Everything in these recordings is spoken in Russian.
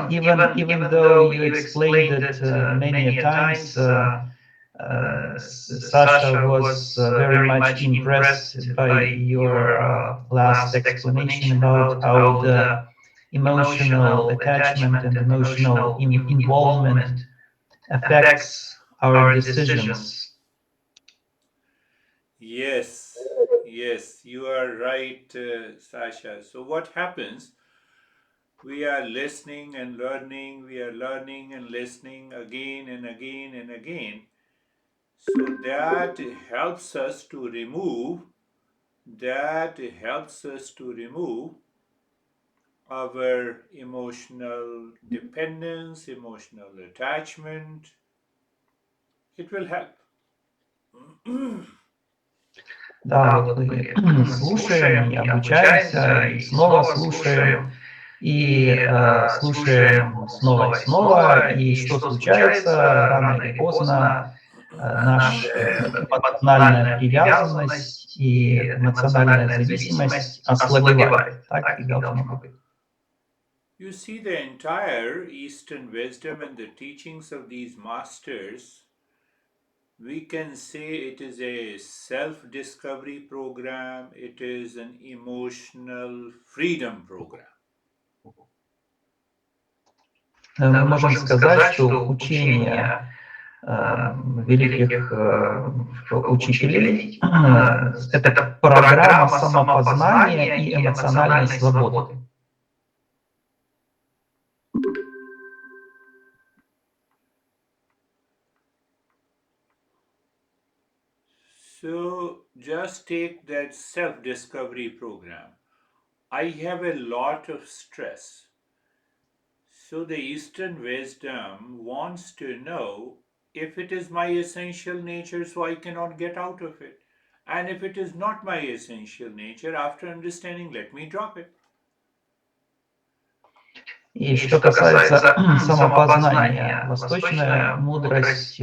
Even though you explained it many times, Sasha was very much impressed by your last explanation about how the emotional attachment and emotional involvement affects our decisions. Yes, yes, you are right, Sasha. So what happens? We are listening and learning, we are learning and listening again and again and again. So that helps us to remove our emotional dependence, emotional attachment. It will help. Да, вот мы слушаем и обучаемся, и снова слушаем, и слушаем снова и снова, и что случается, рано или поздно наша эмоциональная привязанность и эмоциональная зависимость ослабевает. Так и должно быть. You see, the entire Eastern wisdom and the teachings of these masters, we can say it is a self-discovery program, it is an emotional freedom program. Мы можем сказать, что учение великих учителей – это программа самопознания и эмоциональной свободы. So just take that self-discovery program. I have a lot of stress. So the Eastern wisdom wants to know if it is my essential nature, so I cannot get out of it. And if it is not my essential nature, after understanding, let me drop it. И что касается самопознания, восточная мудрость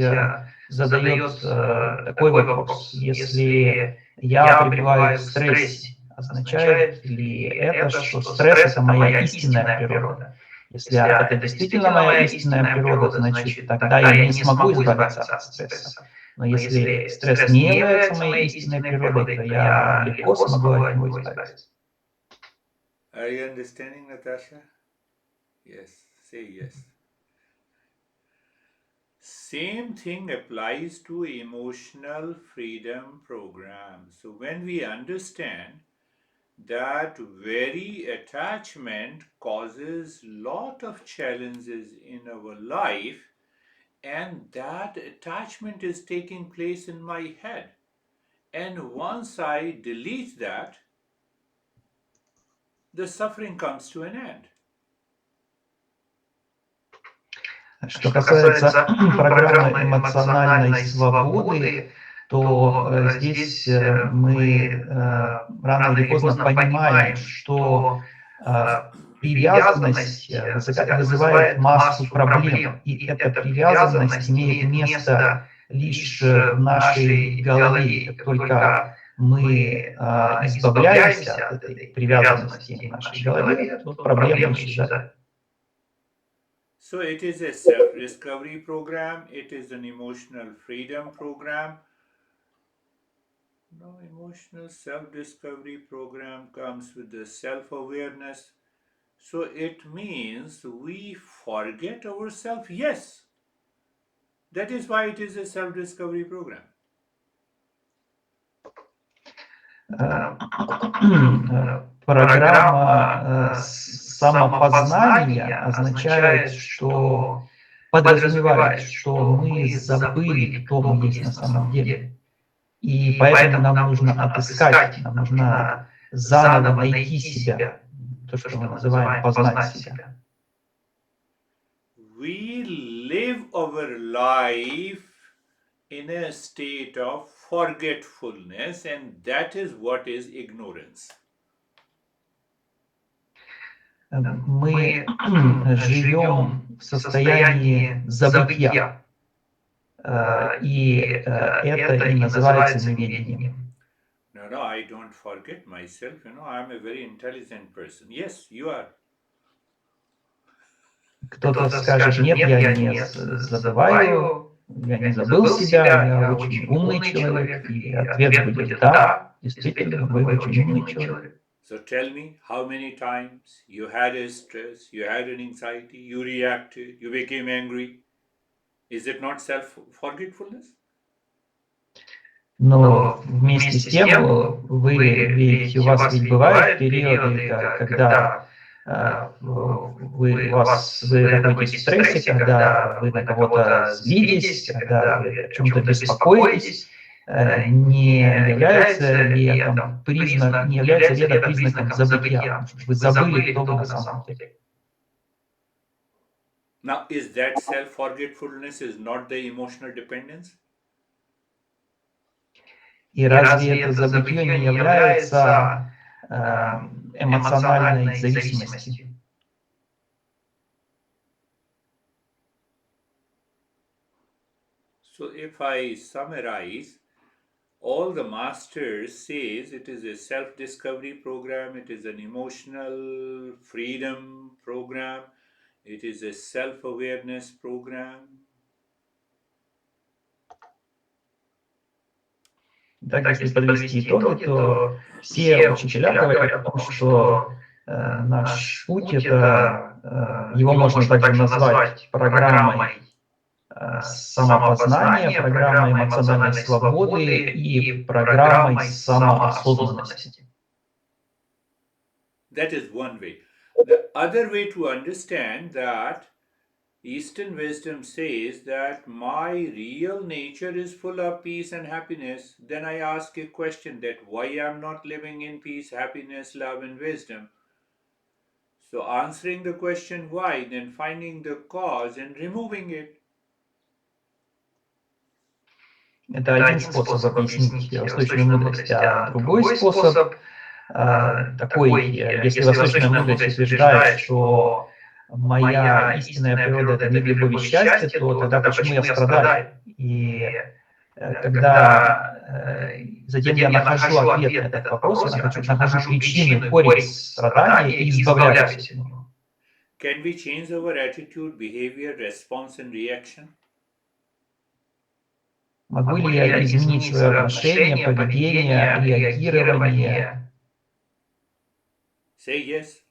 задает такой вопрос: если я пребываю в стрессе, означает ли это, что стресс — это моя истинная природа? Если это действительно моя истинная природа, значит, тогда я не смогу избавиться от стресса. Но если стресс не является моей истинной природой, то я легко смогу от него избавиться. Are you understanding, Natasha? Yes, say yes. Same thing applies to emotional freedom program. So when we understand that very attachment causes lot of challenges in our life, and that attachment is taking place in my head, and once I delete that, the suffering comes to an end. Что касается программы эмоциональной свободы, то здесь мы рано или поздно понимаем, что привязанность вызывает массу проблем, и эта привязанность имеет место лишь в нашей голове. Как только мы избавляемся от этой привязанности в нашей голове, то проблема исчезает. So it is a self-discovery program, it is an emotional freedom program. No, emotional self-discovery program comes with the self-awareness. So it means we forget ourselves, yes. That is why it is a self-discovery program. Программа самопознания означает, что подразумевает, что мы забыли, кто мы есть на самом деле. И поэтому нам нужно отыскать, нам нужно заново найти себя, то, что мы называем познать себя. We live our life in a state of forgetfulness, and that is what is ignorance. Мы живем в состоянии забытия, и это и называется неведением. No, I I don't forget myself. I'm a very intelligent person. Yes, you are. Кто-то скажет, нет, я не забываю, я не забыл себя, я очень умный человек, и ответ будет да, действительно, вы очень умный человек. So tell me, how many times you had a stress, you had an anxiety, you reacted, you became angry. Is it not self-forgetfulness? Но вместе с тем, у вас ведь бывают периоды, когда вы находитесь в стрессе, когда вы на кого-то злитесь, когда вы о чем-то беспокоитесь. Не является ли это признаком забытия? Вы забыли, кто вы на самом деле. Now, is that self-forgetfulness is not the emotional dependence? И разве это забытье не является эмоциональной зависимостью? So if I summarize, all the masters says it is a self-discovery program, it is an emotional freedom program, it is a self-awareness program. Так, если подвести итоги, то все учителя говорят о том, что наш путь его можно также назвать программой самопознания, программой эмоциональной свободы и программой самоосознанности. That is one way. The other way to understand that Eastern wisdom says that my real nature is full of peace and happiness. Then I ask a question that why I'm not living in peace, happiness, love and wisdom. So answering the question why, then finding the cause and removing it. Это один способ объяснить восточную мудрость, а другой способ такой, если восточная мудрость утверждает, что моя истинная природа – это мир любви и счастья, то тогда почему я страдаю? И когда затем я нахожу ответ на этот вопрос, я нахожу причины, корень страдания и избавляюсь от него. Can we change our attitude, behavior, response and reaction? Могу ли я изменить свое отношение, поведение, реагирование? Say yes.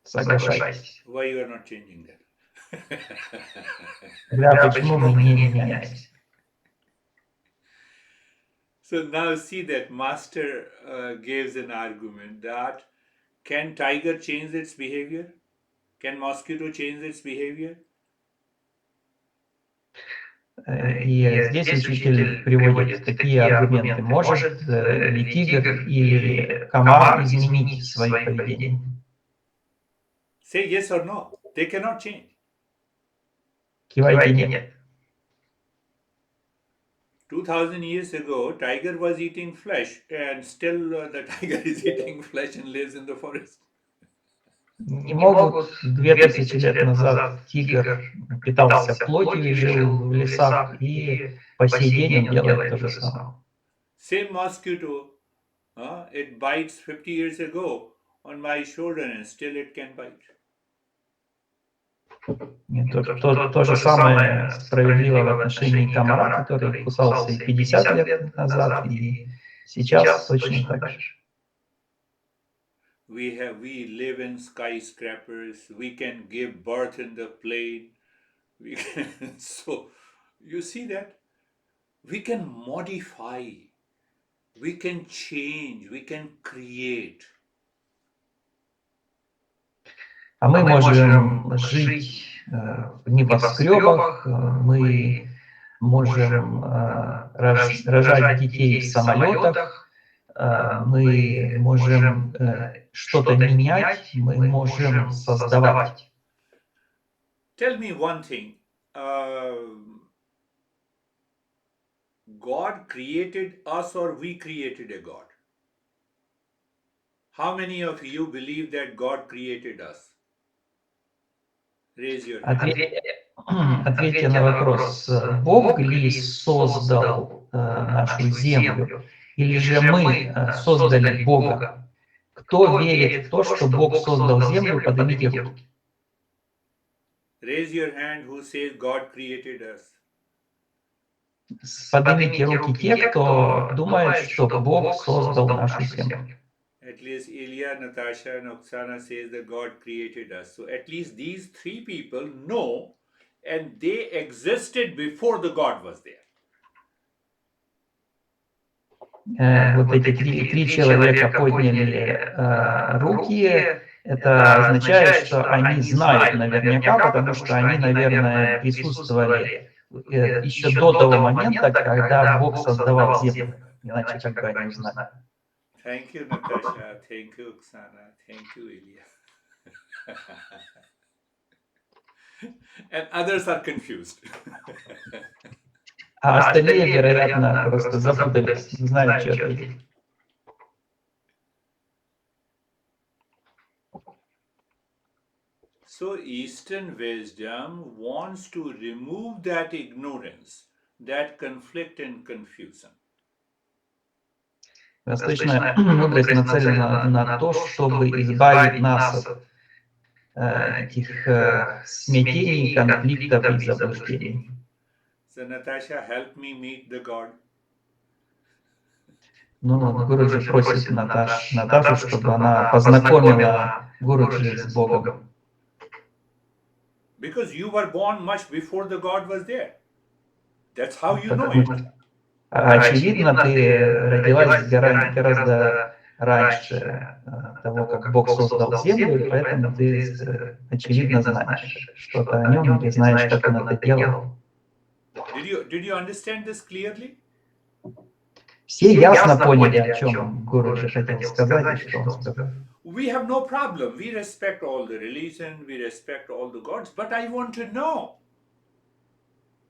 Соглашайтесь. Why you are not changing that? Тогда почему мы не меняемся? So now see that master gives an argument that can tiger change its behavior? Can mosquito change its behavior? И здесь учитель приводит такие аргументы. Может ли тигр или комар изменить свое поведение? Say yes or no. They cannot change. Кивайте нет. 2000 years ago, tiger was eating flesh, and still the tiger is eating flesh and lives in the forest. Не могут 2000 лет назад тигр питался плотью и жил в лесах, и по сей день он делает то же самое. Same mosquito, it bites 50 years ago on my shoulder and still it can bite. То же самое справедливо в отношении комара, который кусался и 50 лет назад, и сейчас точно так же. We live in skyscrapers. We can give birth in the plane. So you see that we can modify, we can change, we can create. А мы можем жить в небоскребах, мы можем рожать детей в самолетах, мы можем что-то менять, мы можем создавать. Tell me one thing. God created us or we created a God? How many of you believe that God created us? Raise your hand. Ответьте на вопрос, Бог ли создал нашу землю? или же мы создали Бога? Кто верит в то, что Бог создал землю, поднимите руки. Raise your hand who says God created us. Поднимите руки те, кто думает, что Бог создал нашу землю. At least Ilya, Natasha, and Oksana says that God created us. So at least these three people know, and they existed before the God was there. Вот эти три человека подняли руки. Это означает, что они знают наверняка, потому что они, наверное, присутствовали еще до того момента, когда Бог создавал землю. Иначе как бы они узнали. Thank you, Natasha. Thank you, Oksana. Thank you, Ilya. And others are confused. А остальные, вероятно, просто запутались, не знают, что ответить. So Eastern wisdom wants to remove that ignorance, that conflict and confusion. Восточная мудрость нацелена на то, чтобы избавить нас от этих смятений, конфликтов и заблуждений. So Natasha, help me meet the God. Ну, Гуруджи просит Наташу, чтобы она познакомила Гуруджи с Богом. Because you were born much before the God was there. That's how you know it. Очевидно, ты родилась гораздо раньше того, как Бог создал землю, и поэтому ты, очевидно, знаешь что-то о нем, или знаешь, как он это делал. Did you understand this clearly? Все ясно поняли, о чем Гуруджи хотел сказать, и что он сказал. We have no problem. We respect all the religion, we respect all the gods, but I want to know.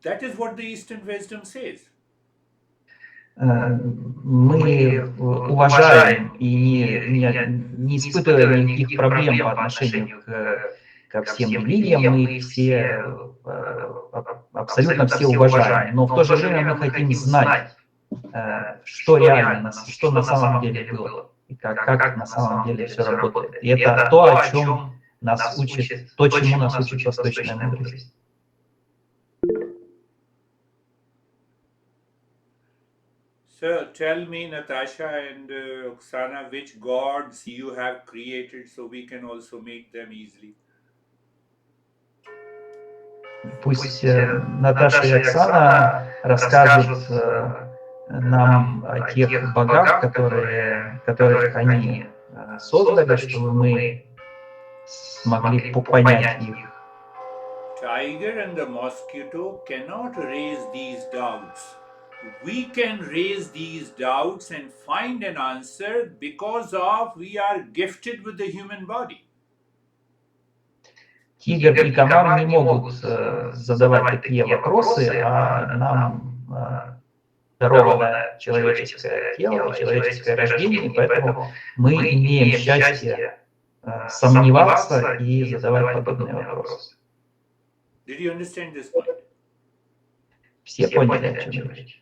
That is what the Eastern wisdom says. Мы уважаем и не испытываем никаких проблем по отношению ко всем религиям, мы их все, абсолютно все уважаем, но в то же время мы хотим знать, что реально, что на самом деле было, и как на самом деле все работает. И это то, о чем нас учит, то, чему нас учит восточная мудрость. So tell me, Natasha and Oksana, which gods you have created so we can also meet them easily. Пусть Наташа и Оксана расскажут нам о тех богах, которых они создали, чтобы мы смогли понять их. Tiger and the mosquito cannot raise these doubts. We can raise these doubts and find an answer because of we are gifted with the human body. Тигр и комар не могут задавать такие вопросы, а нам даровано человеческое тело, человеческое рождение, поэтому мы имеем счастье сомневаться и задавать подобные вопросы. Did you understand this point? Все поняли, о чем речь.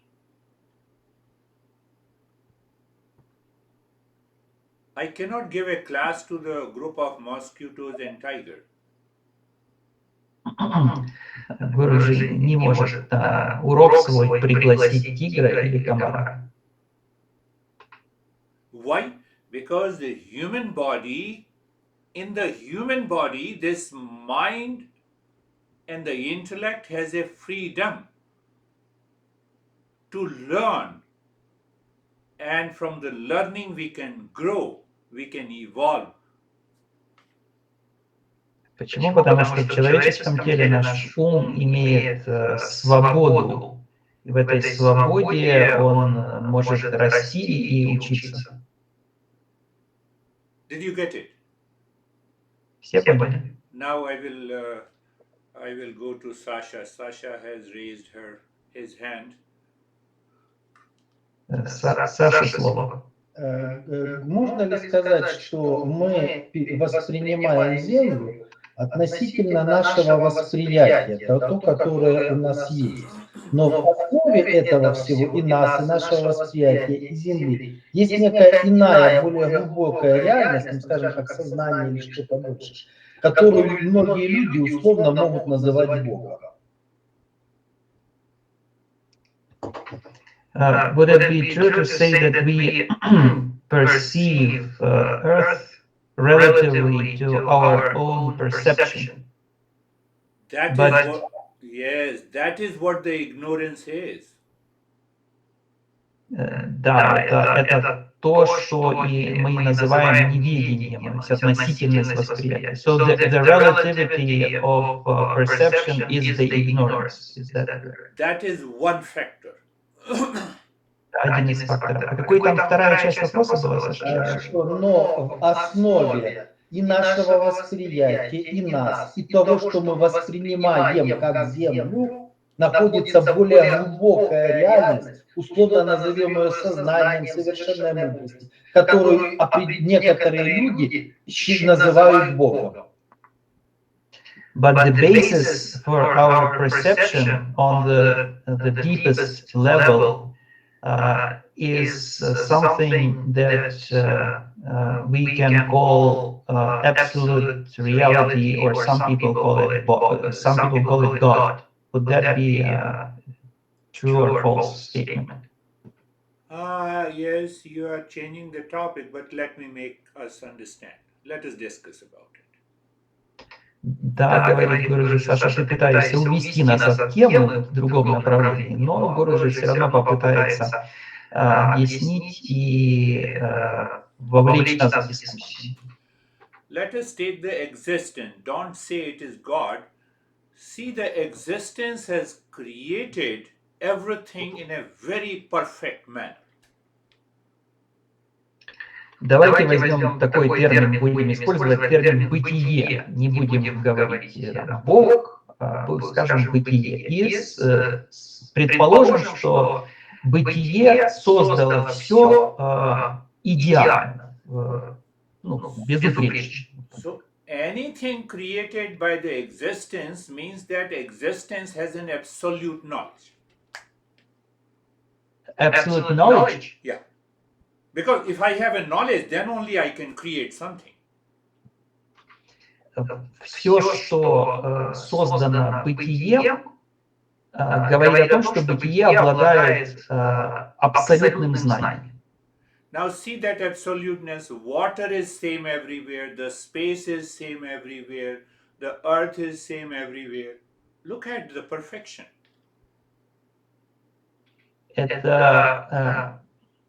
I cannot give a class to the group of mosquitoes and tiger. Гуруджи не может на урок свой пригласить тигра или комара. Why? Because the human body, in the human body, this mind and the intellect has a freedom to learn. And from the learning we can grow, we can evolve. Почему? Потому что в человеческом теле наш ум имеет свободу. И в этой свободе он может расти и учиться. Did you get it? Все поняли? Now I will go to Sasha. Sasha has raised his hand. Саша, слово. Можно ли сказать, что мы воспринимаем Землю относительно нашего восприятия, это то, которое у нас есть. Но в основе этого всего и нас, и нашего восприятия, и Земли есть некая иная, более глубокая реальность, ну, скажем так, сознание или что-то больше, которую многие люди условно могут называть Богом. Would it be true to say that we perceive Earth relatively to our own perception? That But- is what, yes, that is what the ignorance is. Да, это то, что и мы называем неведением, то есть относительность восприятия. So the relativity of perception is the ignorance. Is that correct? That is one factor. Один из факторов. А какой там вторая часть вопроса была, Саша? Но в основе и нашего восприятия, и нас, и того, что мы воспринимаем как Землю, находится более глубокая реальность, условно назовем ее сознанием, совершенной мудрости, которую некоторые люди называют Богом. But the basis for our perception on the deepest level is something that we can call absolute reality, or some people call it God. Would that be a true or false statement? Yes, you are changing the topic, but let me make us understand. Let us discuss about it. Да, говорит Гурджи, Саша, ты пытаешься увести нас от темы в другом направлении, но Гурджи все равно попытается объяснить и вовлечь нас в дискуссию. Let us take the existence. Don't say it is God. See, the existence has created everything in a very perfect manner. Давайте возьмем такой термин, будем использовать термин «бытие». Не будем говорить «Бог», скажем «бытие». И предположим, что бытие создало все идеально, безупречно. So anything created by the existence means that existence has an absolute knowledge. Absolute knowledge? Yeah. Because if I have a knowledge, then only I can create something. Все, что создано бытием, говорит о том, что бытие обладает абсолютным знанием. Now see that absoluteness. Water is same everywhere. The space is same everywhere. The earth is same everywhere. Look at the perfection. Это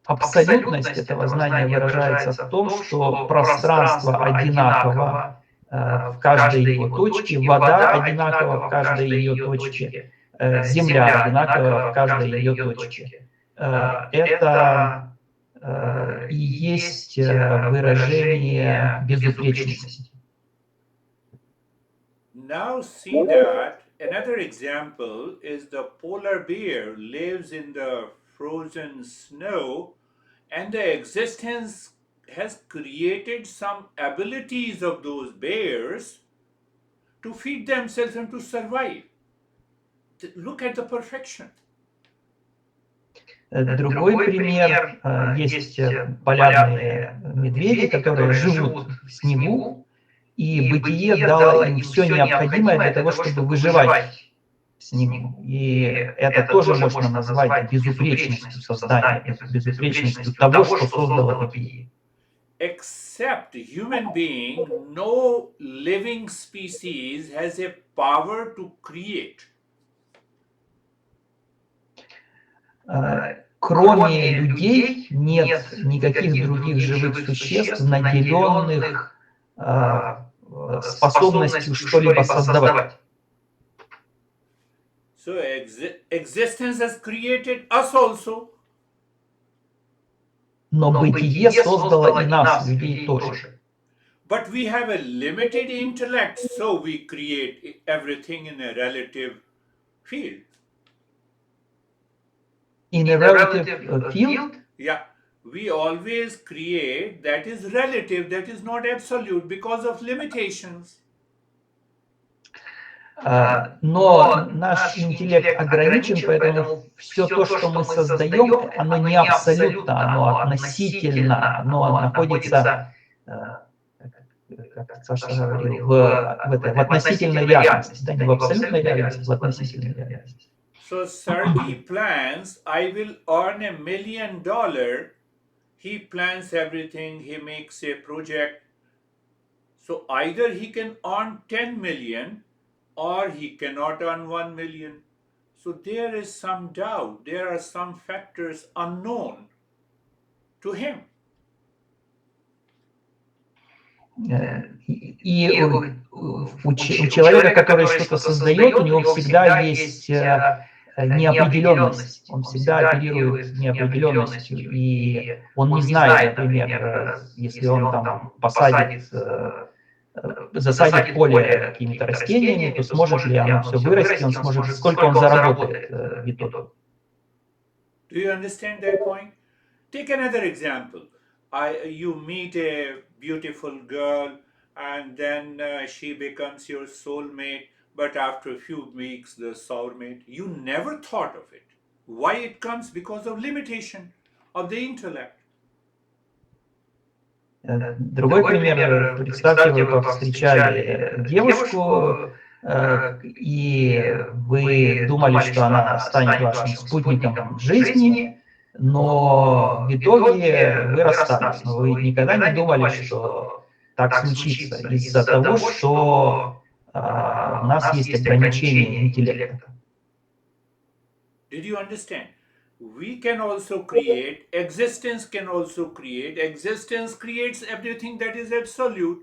абсолютность этого знания выражается в том, что пространство одинаково в каждой его точке, вода одинакова в каждой ее точке, земля одинакова в каждой ее точке. Это и есть выражение безупречности. Now see that another example is the polar bear lives in the frozen snow, and the existence has created some abilities of those bears to feed themselves and to survive. Look at the perfection. Другой пример. Есть полярные медведи, которые живут в снегу, и бытие дало им все необходимое для того, чтобы выживать в снегу. И это тоже можно назвать безупречностью создания, безупречностью того, что создало бытие. Except human being, no living species has a power to create. Кроме людей нет никаких других живых существ, наделенных способностью что-либо создавать. So existence has created us also. Но бытие создало и нас, людей тоже. But we have a limited intellect, so we create everything in a relative field. In a relative field? Yeah, we always create that is relative, that is not absolute because of limitations. Но наш интеллект ограничен, поэтому все то, что мы создаем, оно не абсолютно, оно относительно, оно находится, как Саша говорил, в относительной реальности, да, не в абсолютной реальности, в относительной реальности. So Sergey plans, I will earn $1 million. He plans everything, he makes a project. So either he can earn 10 million or he cannot earn 1 million. So there is some doubt, there are some factors unknown to him. И у человека, который что-то создает, у него всегда есть неопределенность. Он всегда оперирует неопределенностью. И он не знает, например, если он там засадит поле какими-то растениями, то сможет ли оно все вырасти, он сможет, сколько он заработает в итоге. Do you understand that point? Take another example. You meet a beautiful girl and then she becomes your soulmate, but after a few weeks the soulmate. You never thought of it. Why it comes? Because of limitation of the intellect. Другой пример. Представьте, вы повстречали девушку, и вы думали, что она станет вашим спутником жизни, но в итоге вы расстались. Но вы никогда не думали, что так случится из-за того, что у нас есть ограничения интеллекта. Did you understand? We can also create, existence can also create, existence creates everything that is absolute.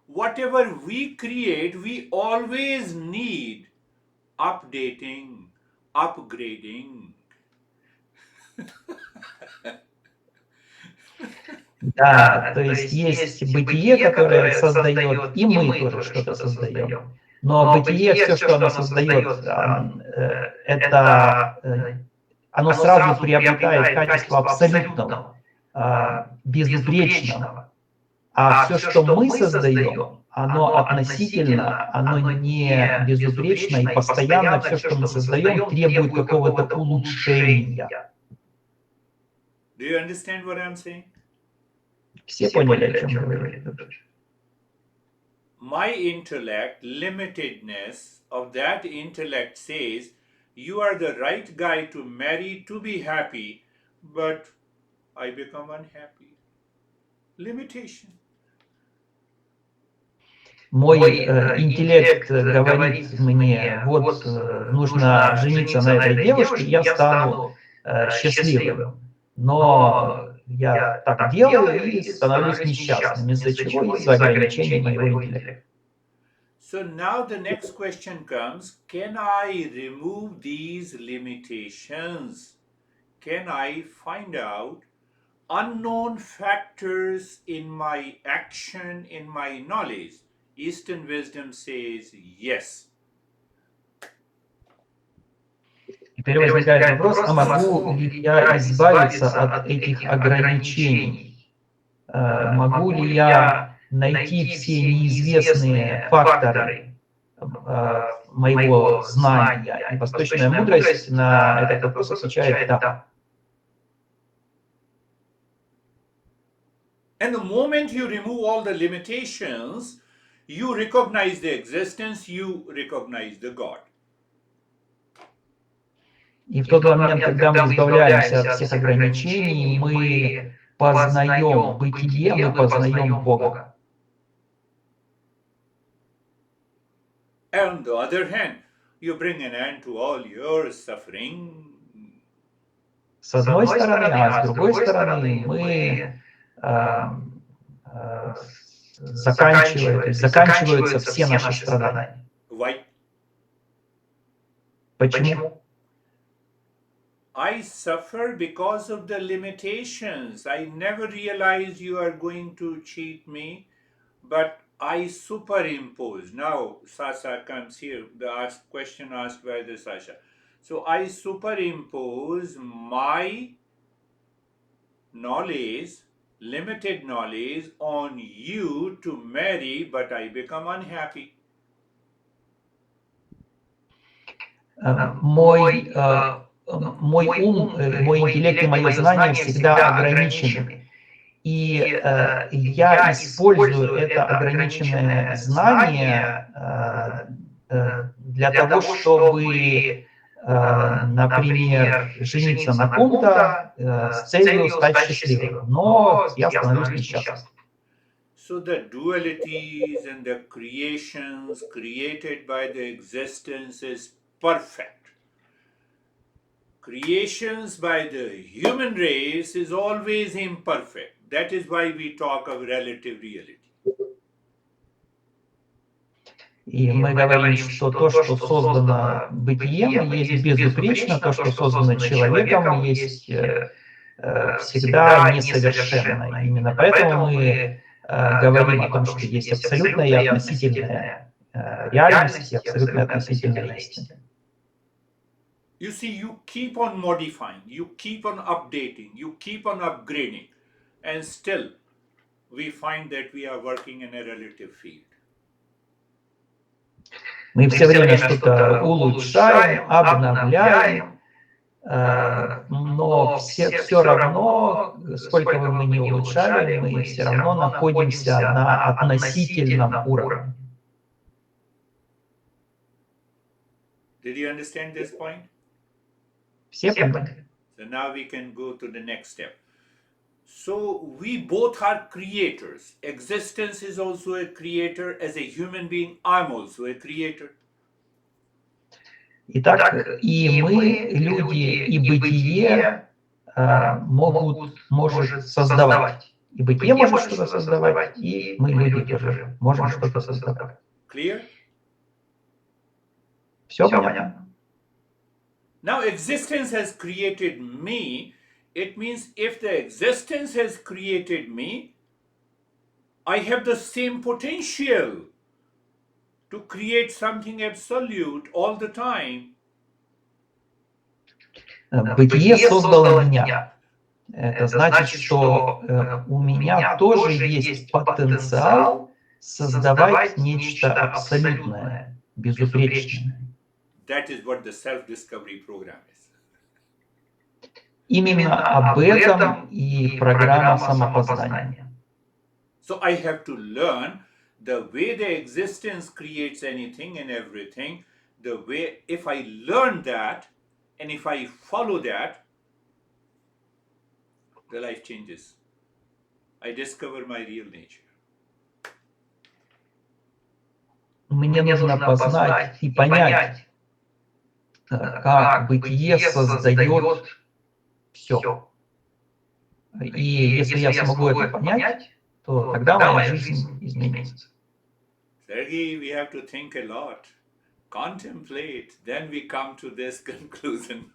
Whatever we create, we always need updating, upgrading. Да, то есть бытие, которое создает, и мы тоже что-то создаем. Но бытие, все, что оно создает, оно сразу приобретает качество абсолютного, безупречного. А все, что мы создаем, оно относительно, оно не безупречно, и постоянно все, что мы создаем, требует какого-то улучшения. Do you understand what I'm saying? Все поняли, о чем говорю? My intellect, limitedness of that intellect says, you are the right guy to marry to be happy, but I become unhappy. Limitation. Мой интеллект говорит мне, вот нужно жениться на этой девушке, я стану счастливым. Но я так делаю и становлюсь несчастным. Из-за чего? Из-за ограничений моего интеллекта. So now the next question comes, can I remove these limitations? Can I find out unknown factors in my action, in my knowledge? Eastern wisdom says yes. Теперь возникает вопрос, а могу ли я избавиться от этих ограничений? Могу ли я найти все неизвестные факторы моего знания? И восточная мудрость на этот вопрос отвечает «да». And the moment you remove all the limitations, you recognize the existence, you recognize the God. И в тот момент, когда мы избавляемся от всех ограничений, мы познаем бытие, мы познаем Бога. On the other hand, you bring an end to all your suffering. С одной стороны, а с другой стороны, мы заканчиваются все наши страдания. Why? Почему? I suffer because of the limitations. I never realized you are going to cheat me, but I superimpose. Now, Sasha comes here, the question asked by the Sasha. So I superimpose my knowledge, limited knowledge, on you to marry, but I become unhappy. мой ум, мой интеллект и мое знание всегда ограничены. И я использую это ограниченное знание для того, чтобы, например, жениться на ком-то с целью стать счастливым, но я становлюсь несчастным. So the dualities and the creations created by the existence is perfect. Creations by the human race is always imperfect. That is why we talk of relative reality. И мы говорим, что то, что создано бытием, есть безупречно, то, что создано человеком, есть всегда несовершенно. Именно поэтому мы говорим о том, что есть абсолютная и относительная реальность и абсолютная относительная истина. You see, you keep on modifying, you keep on updating, you keep on upgrading, and still we find that we are working in a relative field. Мы все время что-то улучшаем, обновляем, но все равно, сколько бы мы ни улучшали, мы все равно находимся на относительном уровне. Did you understand this point? Все поняли? So now we can go to the next step. So we both are creators. Existence is also a creator. As a human being, I'm also a creator. Итак, и мы, люди, и бытие может создавать. И бытие может что-то создавать, и мы, люди, тоже можем что-то создавать. Clear? Все понятно? Now, existence has created me. It means if the existence has created me, I have the same potential to create something absolute all the time. Бытие создало меня. Это значит, что у меня тоже есть потенциал создавать нечто абсолютное, безупречное. That is what the self-discovery program is. Именно об этом и программа самопознания. So I have to learn the way the existence creates anything and everything, the way, if I learn that, and if I follow that, the life changes. I discover my real nature. Мне нужно познать и понять, как бытие создает все. И если я смогу это понять, то тогда моя жизнь изменится. Sergey, we have to think a lot, contemplate, then we come to this conclusion.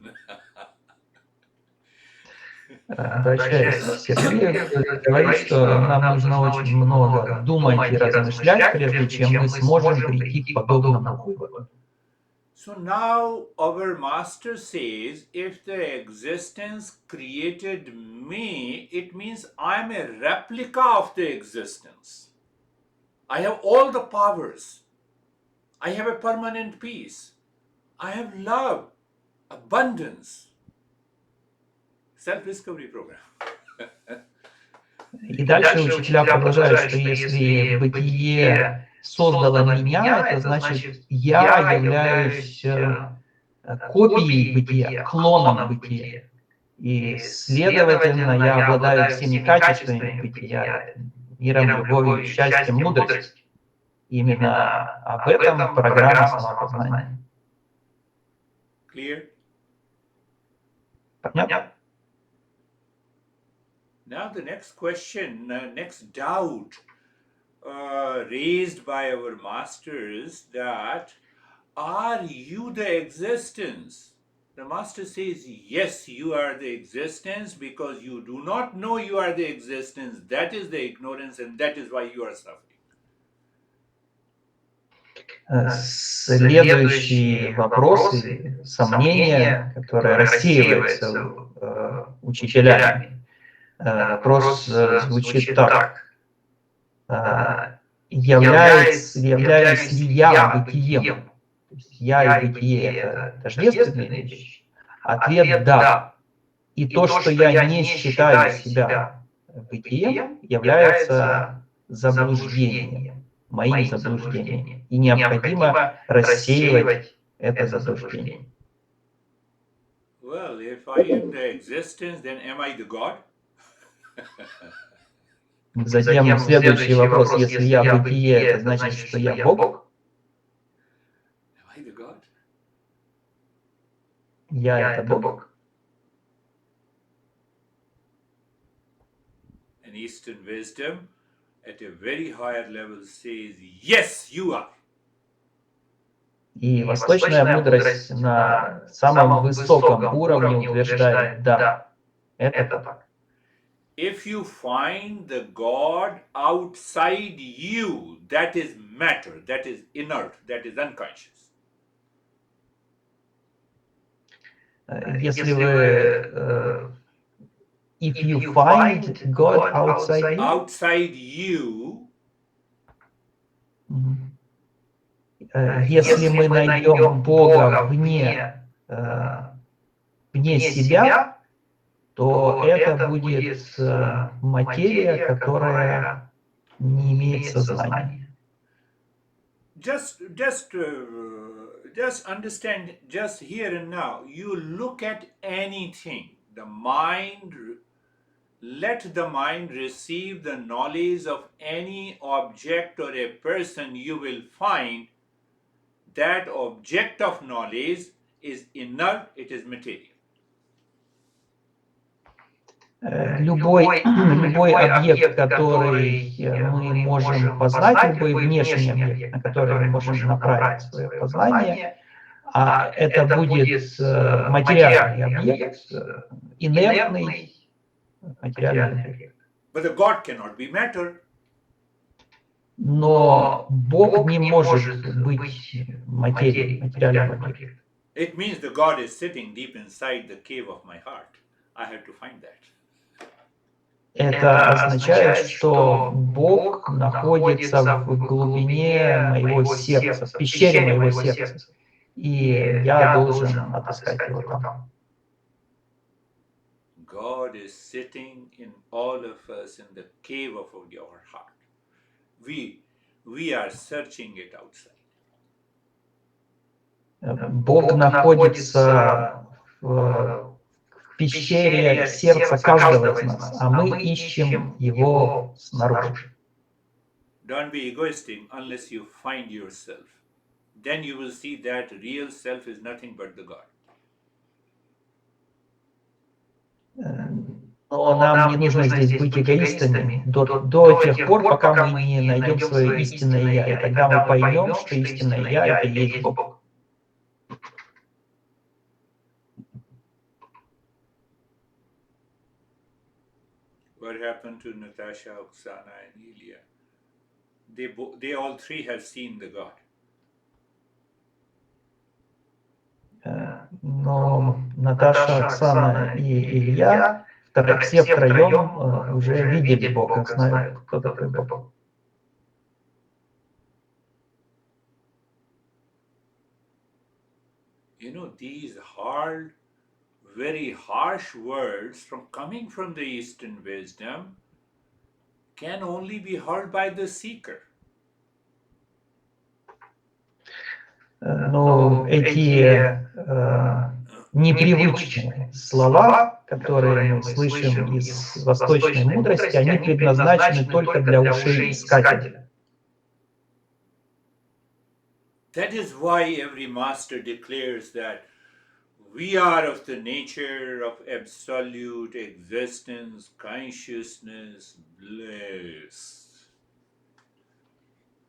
Обращаясь к Сергею, говорит, что нам нужно очень много думать и размышлять, прежде чем мы сможем прийти к подобному выводу. So now our master says, if the existence created me, it means I'm a replica of the existence. I have all the powers. I have a permanent peace. I have love, abundance. Self-discovery program. И дальше учителя продолжают, что если бытие создало меня, это значит, я являюсь копией бытия, клоном бытия. И, следовательно, я обладаю всеми качествами бытия, миром, любовью, счастьем, мудростью. Именно об этом программа самопознания. Clear? Понятно? Now the next question, next doubt raised by our masters, that are you the existence? The master says, yes, you are the existence, because you do not know you are the existence. That is the ignorance, and that is why you are suffering. Следующий вопрос и сомнение, которое рассеивается учителями. Вопрос звучит так. Являюсь ли я бытием? То есть я и бытие — это тождественные вещи. Ответ — да. И то, что я не считаю себя бытием, является заблуждением, моим заблуждением. И необходимо рассеивать это заблуждение. Well, if I am the existence, then am I the God? Затем следующий вопрос: если я бытие, это значит, что я Бог? Am I the God? Я — это Бог? And Eastern wisdom at a very higher level says, yes, you are. И восточная мудрость на самом высоком уровне утверждает: да, это так. If you find the God outside you, that is matter, that is inert, that is unconscious. Если вы if you find God outside you, Outside you, если мы найдем Бога вне себя, то это будет материя, которая не имеет сознания. just understand, just here and now, you look at anything, the mind, let the mind receive the knowledge of any object or a person, you will find that object of knowledge is inert, it is material. Любой объект, который мы можем познать, любой внешний объект, на который мы можем направить свое познание, а это будет материальный объект, инертный материальный объект. But the God cannot be matter. Но Бог не может быть материей, материальным объектом. It means the God is sitting deep inside the cave of my heart. I have to find that. Это означает, что Бог находится в глубине моего сердца, в пещере моего сердца, и я должен отыскать его там. God is sitting in all of us in the cave of our heart. We are searching it outside. Бог находится в пещере сердца каждого из нас, а мы ищем его снаружи. Don't be egoistic unless you find yourself. Then you will see that real self is nothing but the God. Но нам не нужно здесь быть эгоистами до тех пор, пока мы не найдем свое истинное «я». И тогда мы поймем, что истинное «я» — это и есть Бог. What happened to Natasha, Oksana, and Ilya? They all three have seen the God. Но Наташа, Оксана и Илья, все втроем уже видели Бога, знают, кто такой Бог. You know, these hard, very harsh words coming from the Eastern wisdom can only be heard by the seeker. Но эти непривычные слова, которые мы слышим из восточной мудрости, они предназначены только для ушей искателя. That is why every master declares that we are of the nature of absolute existence, consciousness, bliss.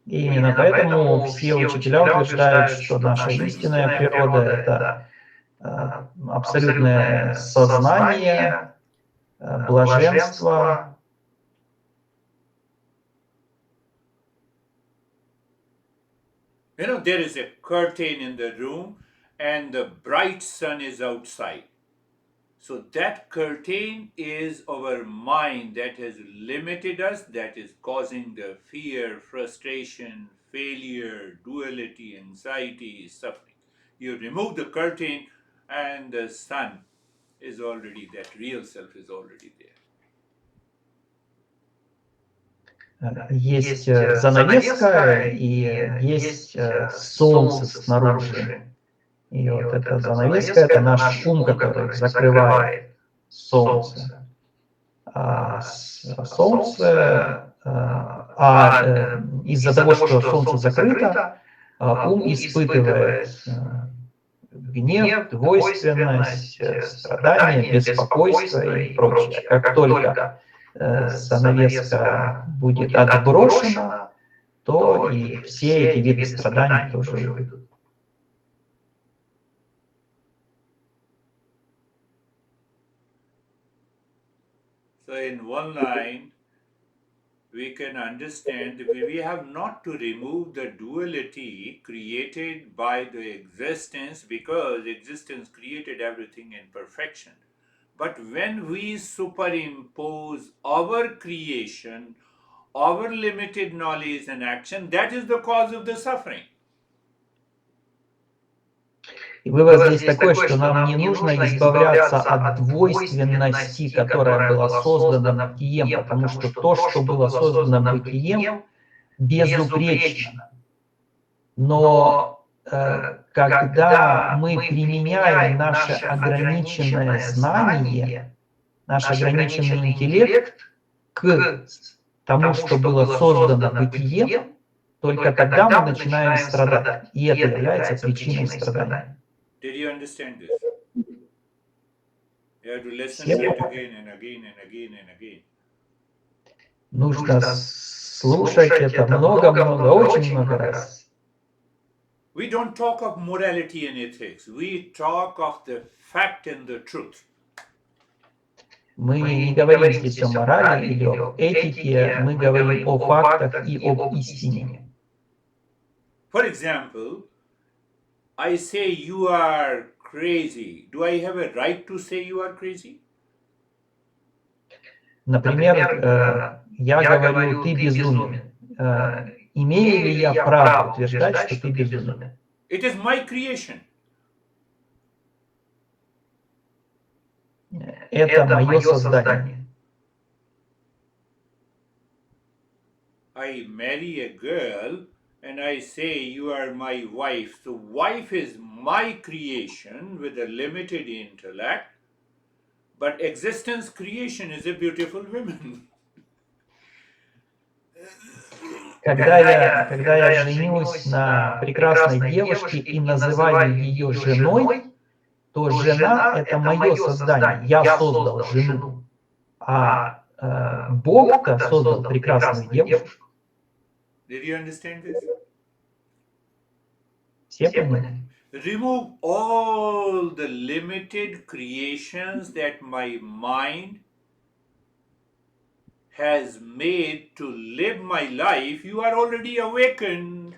И именно поэтому все учителя утверждают, что наша истинная природа — это абсолютное сознание, блаженство. You know, there is a curtain in the room and the bright sun is outside. So that curtain is our mind that has limited us, that is causing the fear, frustration, failure, duality, anxiety, suffering. You remove the curtain and the sun is already, that real self is already there. Есть занавеска и есть солнце снаружи. И вот эта занавеска — это наш ум, который закрывает солнце. Из-за того, что солнце закрыто, ум испытывает гнев, двойственность, страдания, беспокойство и прочее. Как только занавеска будет отброшена, то и все эти виды страданий тоже уйдут. So in one line, we can understand that we have not to remove the duality created by the existence, because existence created everything in perfection. But when we superimpose our creation, our limited knowledge and action, that is the cause of the suffering. И вывод здесь такой, что нам не нужно избавляться от двойственности, которая была создана бытием, потому что то, что было создано бытием, безупречно. Но когда мы применяем наше ограниченное знание, наш ограниченный интеллект к тому, что было создано бытием, только тогда мы начинаем страдать. И это является причиной страдания. Did you understand this? You have to listen to it again and again and again and again. Нужно слушать это много-много, очень много раз. We don't talk of morality and ethics. We talk of the fact and the truth. Мы не говорим здесь о морали или об этике, мы говорим о фактах и об истине. For example, I say you are crazy. Do I have a right to say you are crazy? Например, я говорю, ты безумен. Имею ли я право утверждать, что ты безумен? It is my creation. Это мое создание. I marry a girl and I say you are my wife. So wife is my creation with a limited intellect, but existence creation is a beautiful woman. Когда я женюсь на прекрасной девушке и называю ее женой, то жена — это мое создание. Я создал жену. А Бог-то создал прекрасную девушку. Did you understand this? Все поняли? Remove all the limited creations that my mind has made to live my life, you are already awakened.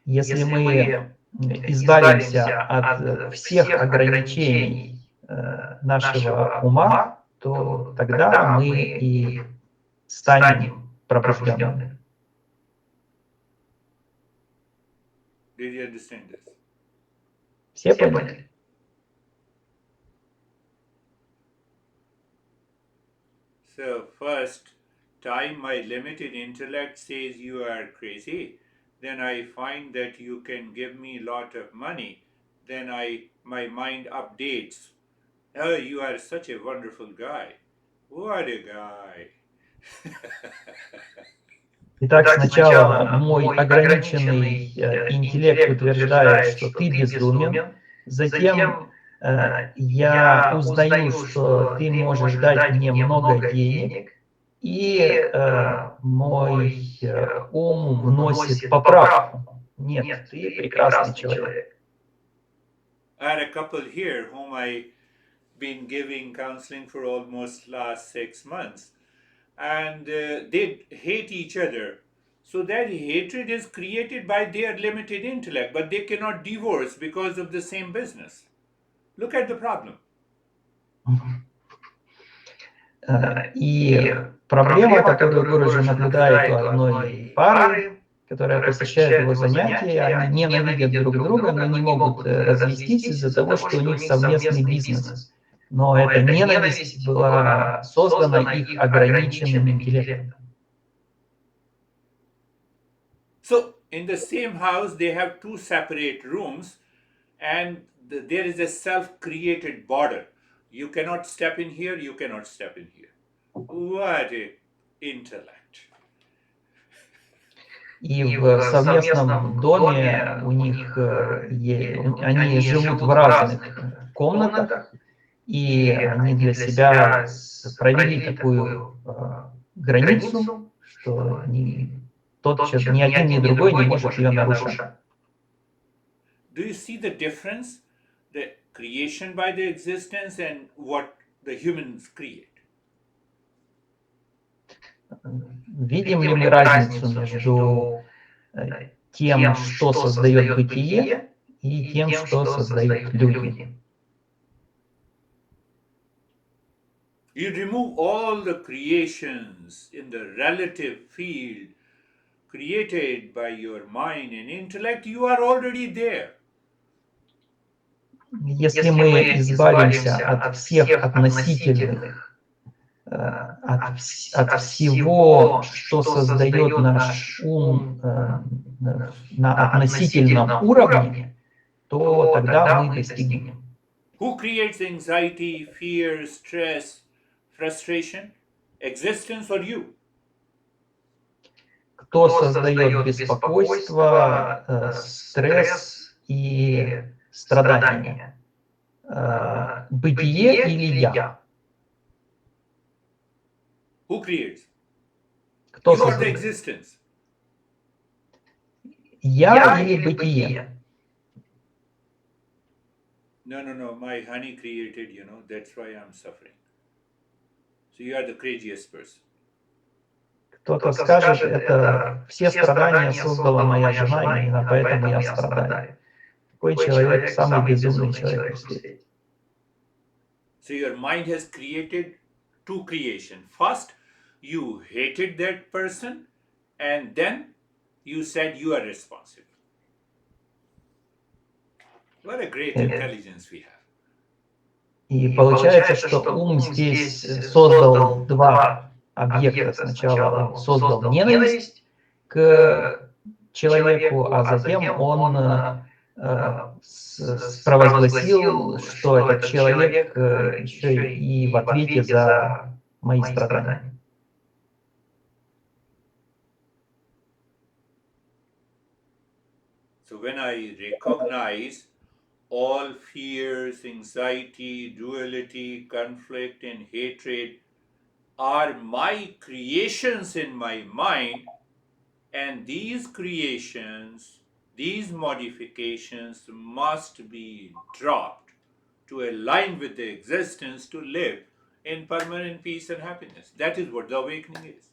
Если мы избавимся от всех ограничений нашего ума, то тогда мы и станем пробужденными. Did you understand this? Все поняли? So first time my limited intellect says you are crazy, then I find that you can give me a lot of money, then my mind updates. Oh, you are such a wonderful guy. What a guy. Итак, сначала мой ограниченный интеллект утверждает, что ты безумен, затем я узнаю, что ты можешь дать мне много денег, и мой ум вносит поправку. Нет, ты прекрасный человек. I had a couple here whom I've been giving counseling for almost last 6 months. And they hate each other. So that hatred is created by their limited intellect, but they cannot divorce because of the same business. Look at the problem. И проблема, которую Гуру наблюдает у одной пары, которая посещает его занятия, они ненавидят друг друга, но не могут развестись из-за того, что у них совместный бизнес. Но эта ненависть была создана их ограниченным интеллектом. So, in the same house, they have two separate rooms, and there is a self-created border. You cannot step in here, you cannot step in here. What a intellect. И в совместном доме у них они живут в разных комнатах, и они для себя провели такую границу, что тотчас ни один, ни другой не может ее нарушать. Do you see the difference? The creation by the existence and what the humans create. Видим ли мы разницу между тем, что создает бытие, и тем, что создают люди? You remove all the creations in the relative field created by your mind and intellect, you are already there. Если мы избавимся от всех относительных, от всего, что создает наш ум на относительном уровне, то тогда мы достигнем. Who creates anxiety, fear, stress, frustration? Existence or you? Кто создает беспокойство, стресс и страдания? Бытие или я? Who creates? Кто You are the создает? existence. Я или бытие? No, my honey created, that's why I'm suffering. So you are the craziest person. Кто-то скажет, это все страдания создала моя жена, именно поэтому я страдаю. Такой человек самый безумный человек в свете. So your mind has created two creation. First, you hated that person, and then you said you are responsible. What a great intelligence we have. И получается, что ум здесь создал два объекта. Сначала он создал ненависть к человеку, а затем он провозгласил, что этот человек еще и в ответе за мои страдания. So when I recognize all fears, anxiety, duality, conflict, and hatred are my creations in my mind, and these creations, these modifications must be dropped to align with the existence to live in permanent peace and happiness. That is what the awakening is.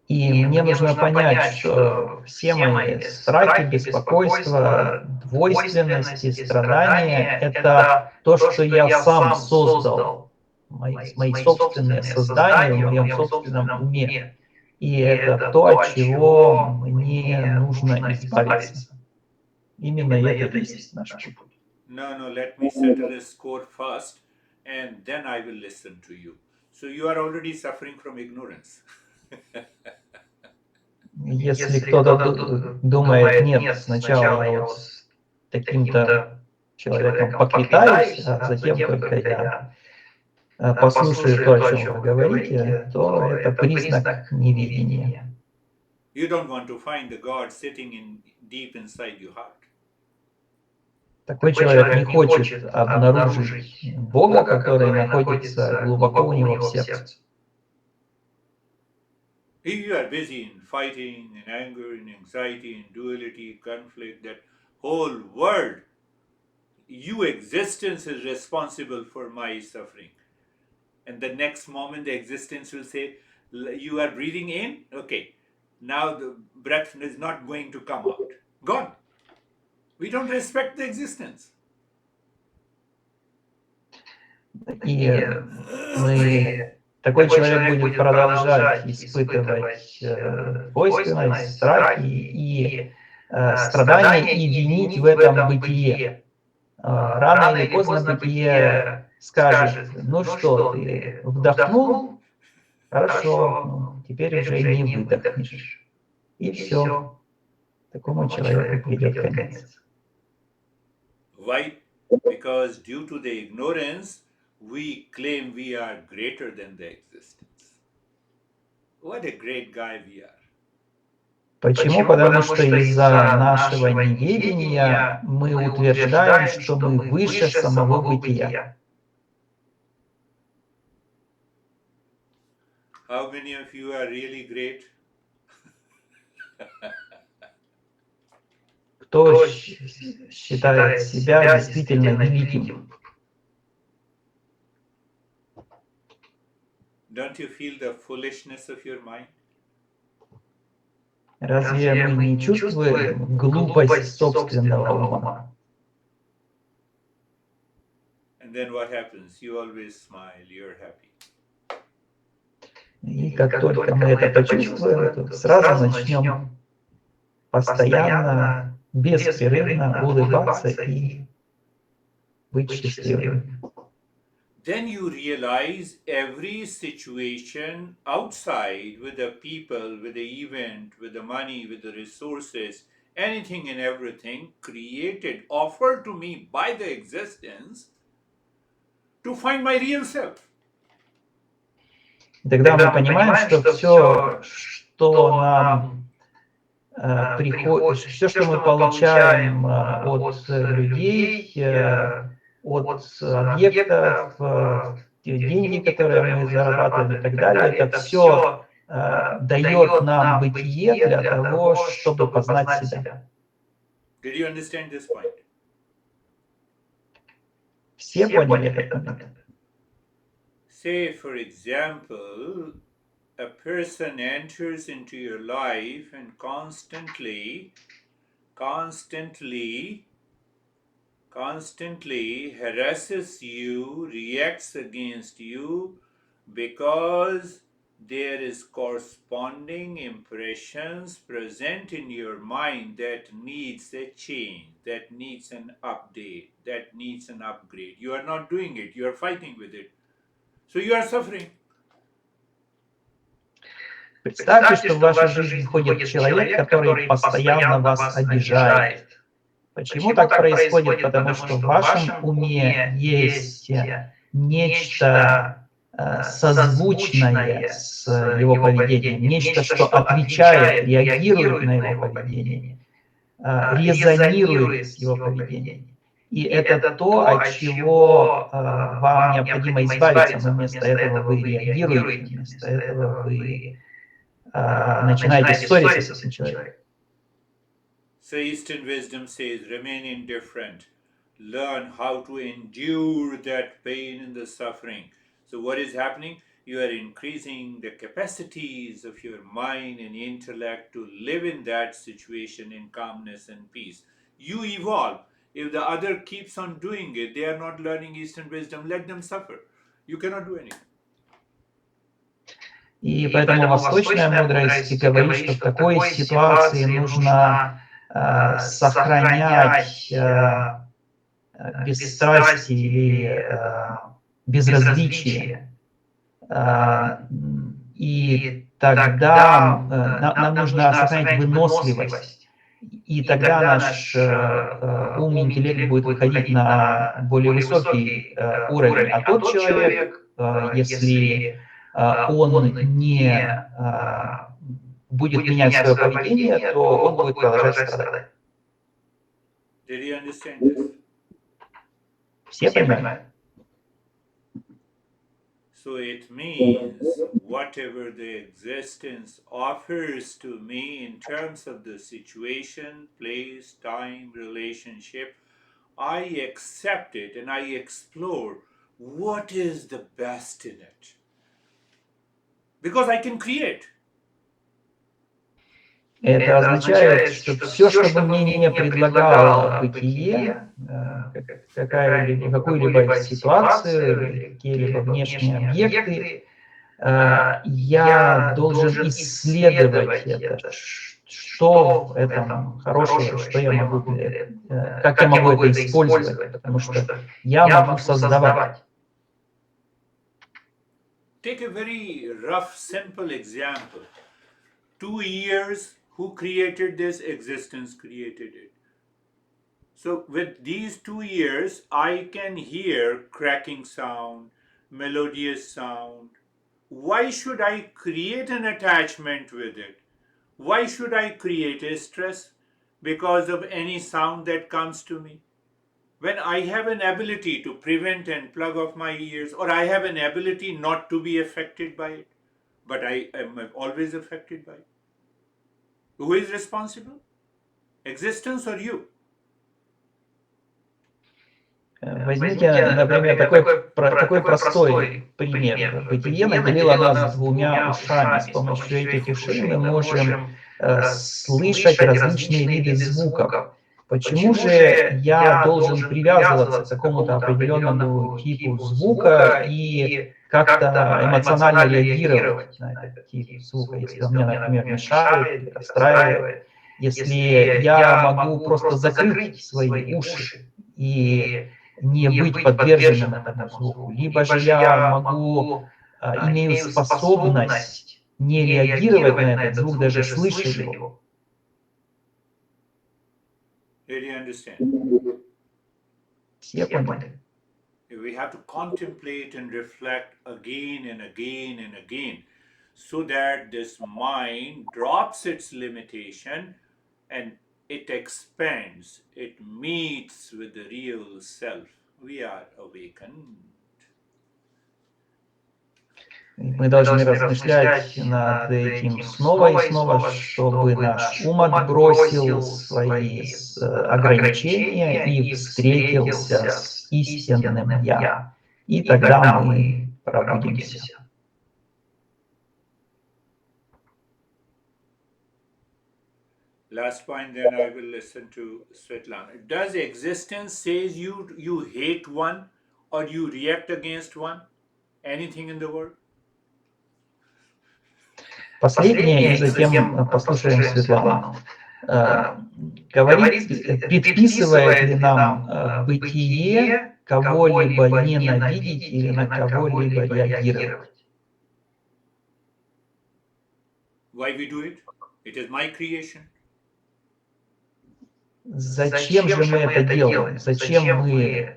И мне нужно понять, что все мои страхи, беспокойства, двойственности, страдания — это то, что я сам создал, мои собственные создания в моем собственном уме. И это то, от чего мне нужно избавиться. Именно это и есть наш путь. No, let me settle a score first, and then I will listen to you. So you are already suffering from ignorance. Если кто-то думает, нет, сначала я вот с таким-то человеком поквитаюсь, а затем только я послушаю то, о чем вы говорите, то это признак неведения. You don't want to find the God sitting deep inside your heart. Такой человек не хочет обнаружить Бога, который находится глубоко у него в сердце. If you are busy in fighting, in anger, in anxiety, in duality, conflict, that whole world, your existence is responsible for my suffering. And the next moment the existence will say, you are breathing in? Okay, now the breath is not going to come out. Gone. We don't respect the existence. И такой человек будет продолжать испытывать двойственность, страхи и страдания и винить в этом бытие. Рано или поздно бытие скажет: ну что, ты вдохнул, хорошо, ну, теперь уже не выдохнешь. И все. Такому человеку придет конец. Why? Because due to the ignorance, we claim we are greater than the existence. What a great guy we are. Почему? Потому что из-за нашего неведения мы утверждаем, что мы выше самого бытия. How many of you are really great? Кто считает себя действительно великим? Don't you feel the foolishness of your mind? Разве мы не чувствуем глупость собственного ума? And then what happens? You always smile, you're happy. И как только мы это почувствуем, то сразу начнем постоянно, беспрерывно улыбаться и быть счастливыми. Then you realize every situation outside, with the people, with the event, with the money, with the resources, anything and everything created, offered to me by the existence to find my real self. Тогда мы понимаем, что все, что нам приходит, все, что мы получаем от людей, от объектов, деньги, которые мы зарабатываем и так далее, это все дает нам бытие для того, чтобы познать себя. Did you understand this point? Все поняли этот момент? Say, for example, a person enters into your life and constantly harasses you, reacts against you, because there is corresponding impressions present in your mind that needs a change, that needs an update, that needs an upgrade. You are not doing it, you are fighting with it. So you are suffering. Представьте, что в вашу жизнь входит человек, который постоянно вас обижает. Почему так происходит? Потому что в вашем уме есть нечто созвучное с его поведением, нечто, что отвечает, реагирует на его поведение, резонирует с его поведением. И это то, от чего вам необходимо избавиться, но вместо этого вы реагируете, вместо этого вы начинаете ссориться с этим человеком. So Eastern wisdom says, remain indifferent. Learn how to endure that pain and the suffering. So what is happening? You are increasing the capacities of your mind and intellect to live in that situation in calmness and peace. You evolve. If the other keeps on doing it, they are not learning Eastern wisdom, let them suffer. You cannot do anything. И поэтому восточная мудрость говорит, что в такой ситуации нужно сохранять бесстрастие или безразличие. И тогда нам нужно сохранять выносливость. И тогда наш ум и интеллект будет выходить на более высокий уровень. А тот человек, если он не будет менять свое поведение, то он будет продолжать страдать. Did you understand this? Все понимают? So it means whatever the existence offers to me in terms of the situation, place, time, relationship, I accept it and I explore what is the best in it. Because I can create. Это означает, что все, что бы мне не предлагало бытие, какую-либо ситуацию, какие-либо внешние объекты, я должен исследовать это, что в этом хорошего, что я могу, как я могу это использовать, потому что я могу создавать. Take a very rough, simple example. 2 ears, who created this? Existence created it. So with these 2 ears, I can hear cracking sound, melodious sound. Why should I create an attachment with it? Why should I create a stress because of any sound that comes to me? When I have an ability to prevent and plug off my ears, or I have an ability not to be affected by it, but I am always affected by it. Who is responsible? Existence or you? Возьмите, например, такой простой пример. Бытие наделило нас 2 ушами. С помощью этих ушей мы можем слышать различные виды звуков. Почему же я должен привязываться к какому-то определенному типу звука и как-то эмоционально реагировать на этот тип звука, если он мне, например, мешает или расстраивает, если я могу просто закрыть свои уши и не быть подверженным этому звуку, либо же я могу, имею способность не реагировать на этот звук, даже слыша его. Did you understand? Все поняли? We have to contemplate and reflect again and again and again so that this mind drops its limitation and it expands, it meets with the real self. We are awakened. Мы должны размышлять над этим снова и снова, чтобы наш ум отбросил свои ограничения и встретился с истинным «Я». И тогда мы пробудимся. Last point, then I will listen to Svetlana. Does existence says you hate one or you react against one? Anything in the world? Последнее, и затем послушаем Светлану. Говорит, предписывает ли нам бытие кого-либо ненавидеть или на кого-либо реагировать? Why we do it? It is my creation. Зачем же мы это делаем? Зачем мы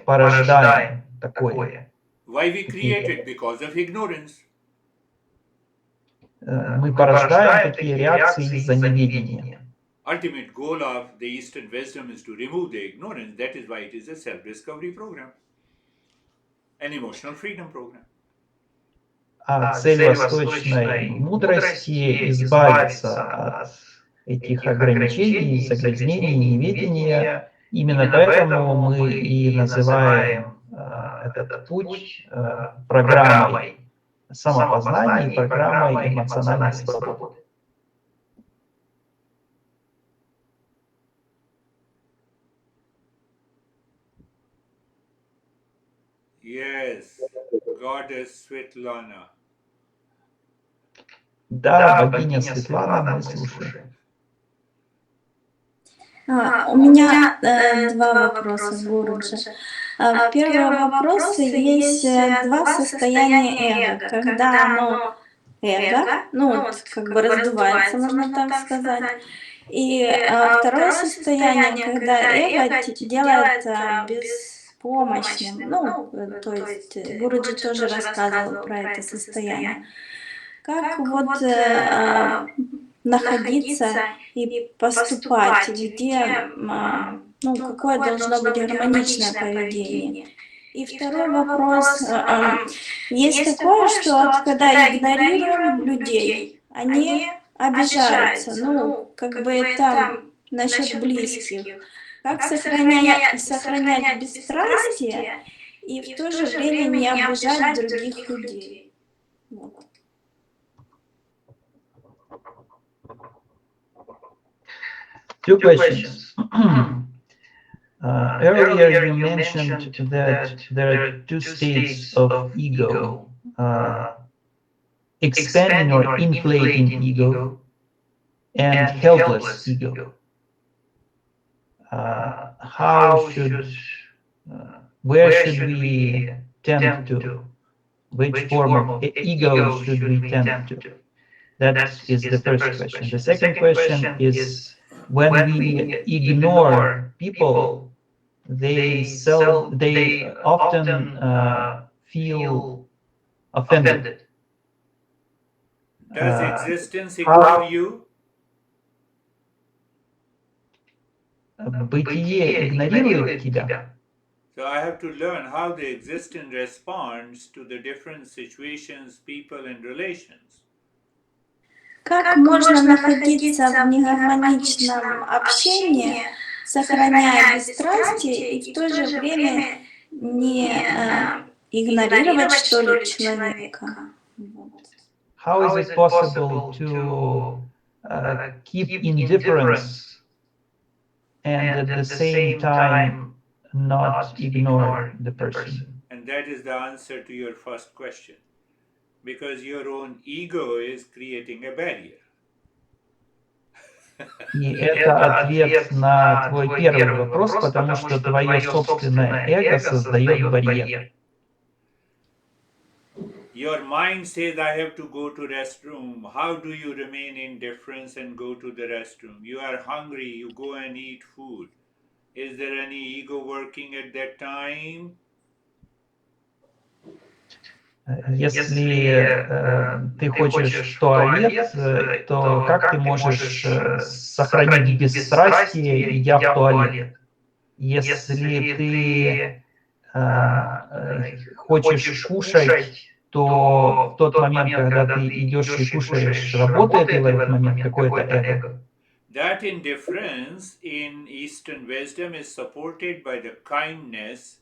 порождаем такое? Why we create it? Because of ignorance. Мы порождаем такие реакции из-за неведения. Ultimate goal of the Eastern wisdom is to remove the ignorance. That is why it is a self-discovery program, an emotional freedom program. А цель восточной мудрости — избавиться от этих ограничений, загрязнений, неведения. Именно поэтому мы и называем этот путь программой самопознания и программой эмоциональной свободы. Yes, Goddess Svetlana. Да, богиня Светлана, мы слушаем. У меня 2 вопроса, Гурджи. Первый вопрос: есть 2 состояния эго, когда оно эго, как бы раздувается, можно так сказать. И второе состояние, когда эго делает беспомощным, то есть Гурджи тоже рассказывал про это состояние. Как вот находиться и поступать, где, какое должно быть гармоничное поведение. И второй вопрос: есть такое, что когда игнорируем людей, они обижаются, там насчет близких. Как сохранять бесстрастие и в то же время не обижать других людей? Вот. Two questions. Earlier you mentioned that there are two states of ego, expanding or inflating ego and helpless ego. Where should we tend to? Which form of ego should we tend to? That is the first question. The second question is, when we ignore people, they often feel offended. Does existence ignore you? Бытие игнорирует тебя. So I have to learn how the existence responds to the different situations, people, and relations. Как можно находиться в негармоничном общении, сохраняя бесстрастие и в то же время не игнорировать, что ли, человека? How is it possible to keep indifference and at the same time not ignore the person? And that is the answer to your first question. Because your own ego is creating a barrier. И это ответ на твой первый вопрос, потому что твое собственное эго создает барьер. Your mind says, I have to go to restroom. How do you remain indifferent and go to the restroom? You are hungry, you go and eat food. Is there any ego working at that time? Если ты хочешь в туалет, то как ты можешь сохранить бесстрастие, идя в туалет? Если ты хочешь кушать, то в тот момент, когда ты идешь и кушаешь, работает ли в этот момент какое-то эго? That indifference in Eastern wisdom is supported by the kindness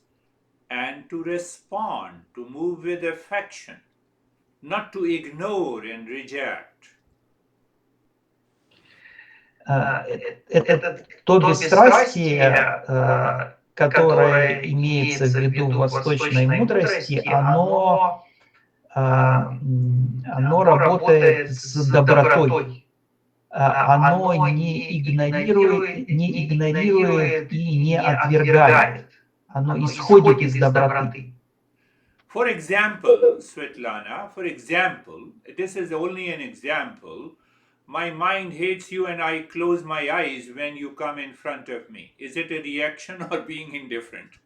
and to respond, to move with affection, not to ignore and reject. Это то бесстрастие, которое имеется в виду в восточной мудрости, оно работает с добротой. Оно не игнорирует и не отвергает. Оно исходит из доброты. For example, Svetlana, this is only an example. My mind hates you and I close my eyes when you come in front of me. Is it a reaction or being indifferent?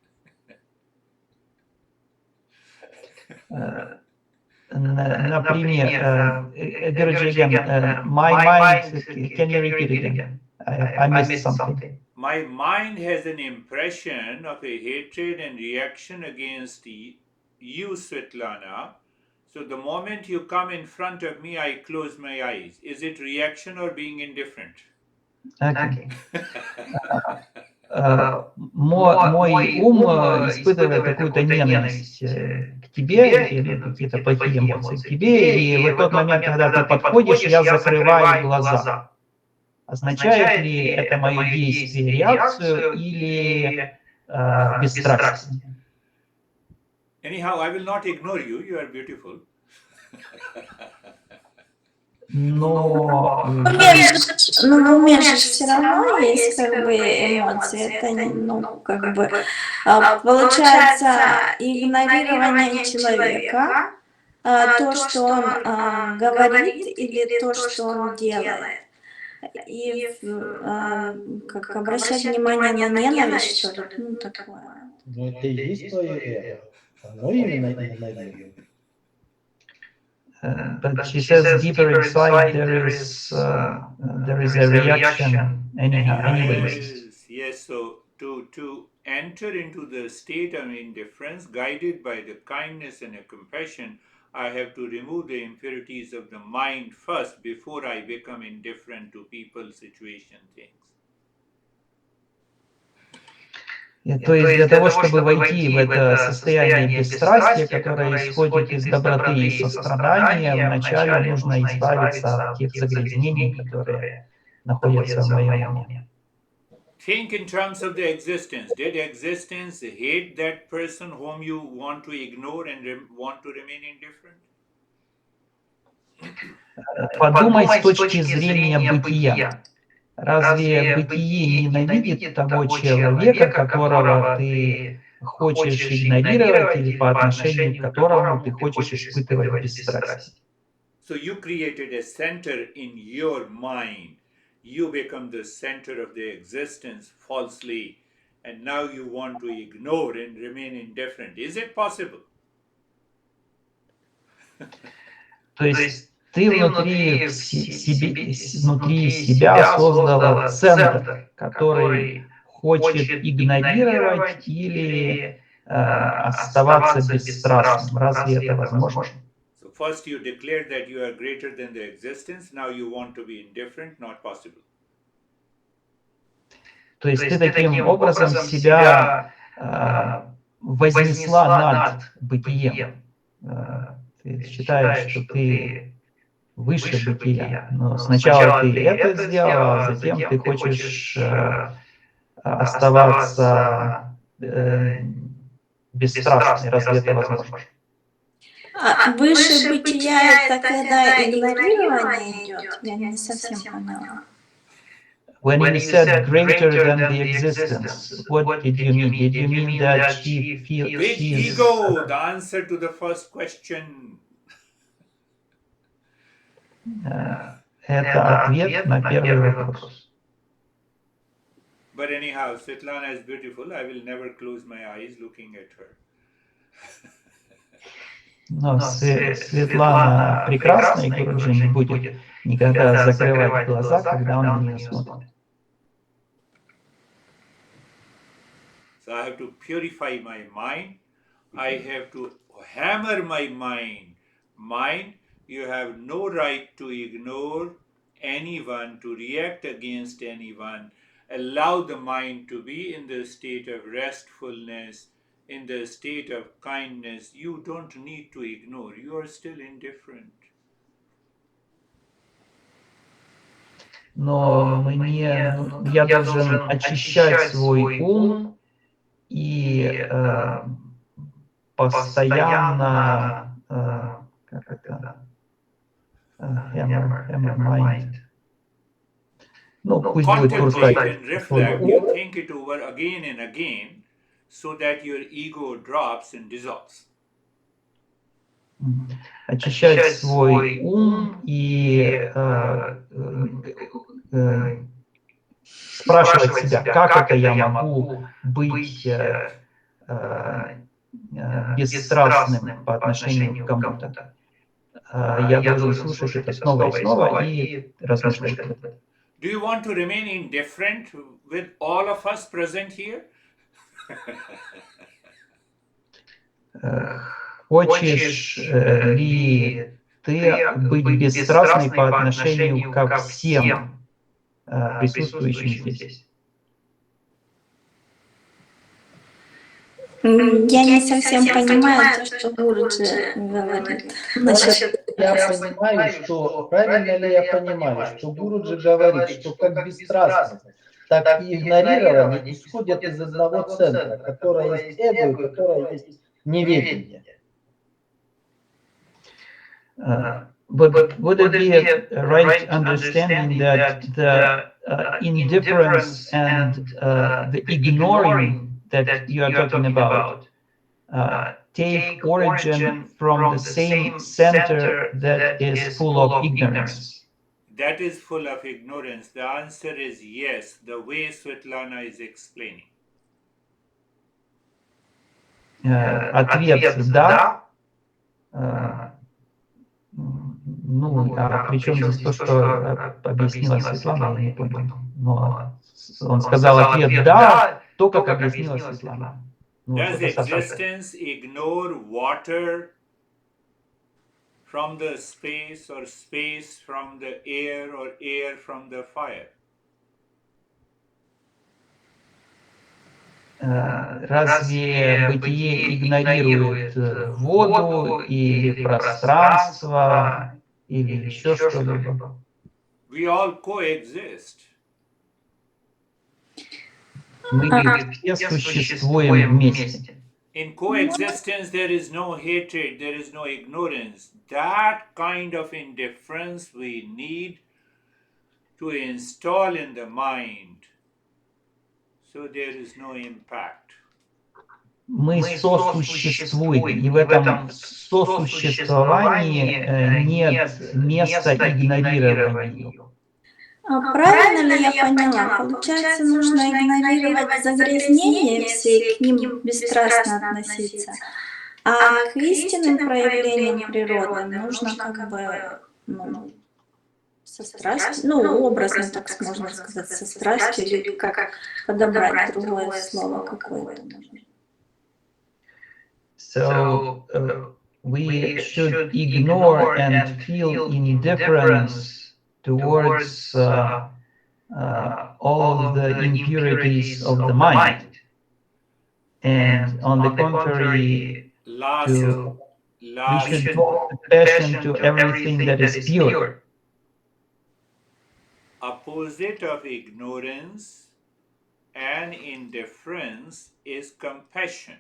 Например, again, my mind, can you repeat again? I missed something. My mind has an impression of a hatred and reaction against you, Svetlana. So the moment you come in front of me, I close my eyes. Is it reaction or being indifferent? Okay. Мой ум испытывает какую-то ненависть к тебе, или какие-то плохие эмоции к тебе, и в тот момент, когда ты подходишь, я закрываю глаза. Означает ли это мое действие реакцию или бесстрастие? Anyhow, I will not ignore you. You are beautiful. Но в уме же все равно есть как бы эмоции. Это, получается игнорирование человека, то, что он говорит, или то, что он делает. И как обращать внимание на ненависть, что ли, такое. Ну, это и есть твое эго. Оно именно игнорирует. But she says deeper inside there is a reaction anyways. Yes, so to enter into the state of indifference guided by the kindness and the compassion, I have to remove the impurities of the mind first before I become indifferent to people, situation, things. То есть для того, чтобы войти в это состояние бесстрастия, которое исходит из доброты и сострадания, вначале нужно избавиться от тех загрязнений, которые находятся в моем уме. Think in terms of the existence. Did existence hate that person whom you want to ignore and want to remain indifferent? Подумай с точки зрения бытия. Разве бытие ненавидит того человека, которого ты хочешь игнорировать или по отношению к которому ты хочешь испытывать бесстрастие? So you created a center in your mind. You become the center of the existence falsely, and now you want to ignore and remain indifferent. Is it possible? То есть ты внутри себя создала центр, который хочет игнорировать или оставаться бесстрастным. Разве это возможно? So first you declared that you are greater than the existence. Now you want to be indifferent. Not possible. То есть ты таким образом себя вознесла над бытием. Ты считаешь, что ты выше бытия. Но сначала ты это сделала, а затем ты хочешь оставаться бесстрастной. Разве это возможно? Выше бытия — это когда игнорирование идет? Я не совсем поняла. When you said greater than the existence, what did you mean? Did you mean that she feels Big ego, the answer to the first question. Это ответ на первый вопрос. But anyhow, Svetlana is beautiful. I will never close my eyes looking at her. Но Светлана прекрасна, и Гуруджи не будет никогда закрывать глаза, когда он на нее смотрит. So I have to purify my mind. I have to hammer my mind. Mind, you have no right to ignore anyone, to react against anyone. Allow the mind to be in the state of restfulness, in the state of kindness. You don't need to ignore. You are still indifferent. Но я должен очищать свой ум и постоянно как это hammer mind. Ну, пусть будет Contemplate and reflect. You think it over again and again, so that your ego drops and dissolves. Очищать свой ум и спрашивать себя, как это я могу быть бесстрастным по отношению к кому-то. Я должен слушать это снова и снова и размышлять об этом. Do you want to remain indifferent with all of us present here? Хочешь ли ты быть бесстрастной по отношению ко всем присутствующим здесь? Я не совсем понимаю то, что Гуруджи говорит. Я понимаю, что правильно ли я понимаю, что Гуруджи говорит, что как бесстрастность, так и игнорирование исходят из одного центра, которое есть эго и которое есть неведение. But would it be a right understanding that the indifference and the ignoring that you are talking about take origin from the same center that is full of ignorance? That is full of ignorance. The answer is yes, the way Svetlana is explaining. Ответ «да». Ну, а при чем здесь то, что объяснила Светлана, я не понял. Но он сказал ответ «да», то, как объяснила Светлана. Does existence ignore water from the space, or space from the air, or air from the fire? Разве бытие игнорирует воду или пространство или еще что-либо? We all coexist. Мы все существуем вместе. In coexistence, there is no hatred, there is no ignorance. That kind of indifference we need to install in the mind, so there is no impact. Мы сосуществуем, и в этом сосуществовании нет места игнорированию. Правильно ли я поняла? Получается, нужно игнорировать загрязнения все и к ним бесстрастно относиться. А к истинным проявлениям природы нужно как бы со страстью, образно так можно сказать, со страстью, или как подобрать другое слово какое-то. So we should ignore and feel indifference towards all of the impurities of the mind, and on the contrary, we should devote passion to everything that is pure. Opposite of ignorance and indifference is compassion,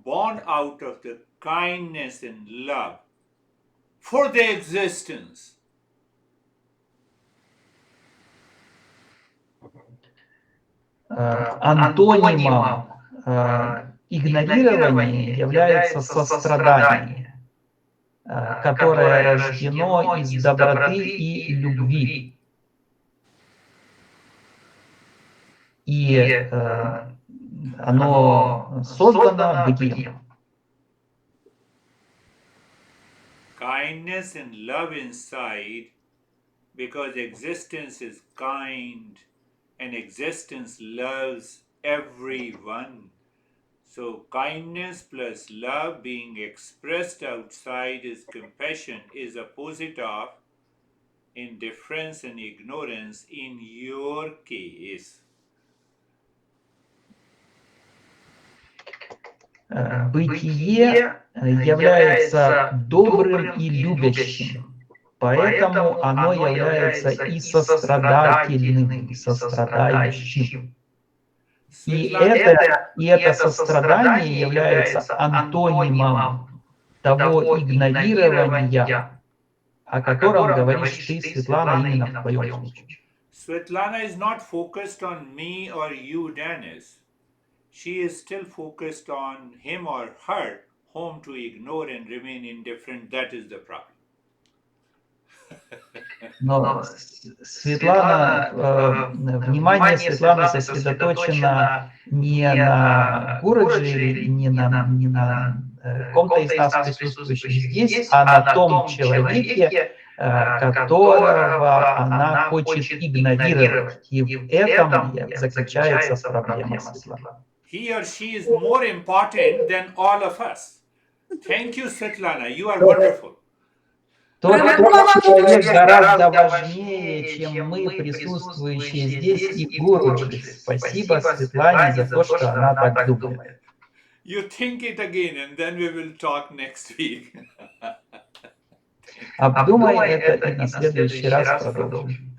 born out of the kindness and love for the existence. Антонимом игнорирования является сострадание, которое рождено из доброты и любви. И оно создано бытием. Kindness and love inside, because existence is kind and existence loves everyone. So kindness plus love being expressed outside is compassion, is opposite of indifference and ignorance in your case. Бытие является добрым и любящим, поэтому оно является и сострадательным, и сострадающим. И это сострадание является антонимом того игнорирования, о котором говоришь ты, Светлана, именно в твоем случае. Svetlana is not focused on me or you, Dennis. She is still focused on him or her, whom to ignore and remain indifferent. That is the problem. Но Светлана, внимание Светланы сосредоточено не на Гуруджи, не на ком-то из нас присутствующих здесь, а на том человеке, которого она хочет игнорировать. И в этом заключается проблема Светланы. He or she is more important than all of us. Thank you, Svetlana. You are wonderful. Тот человек гораздо важнее, чем мы, присутствующие здесь, и Гуруджи. Спасибо Светлане за то, что она так думает. You think it again, and then we will talk next week. Обдумай это и на следующий раз продолжим.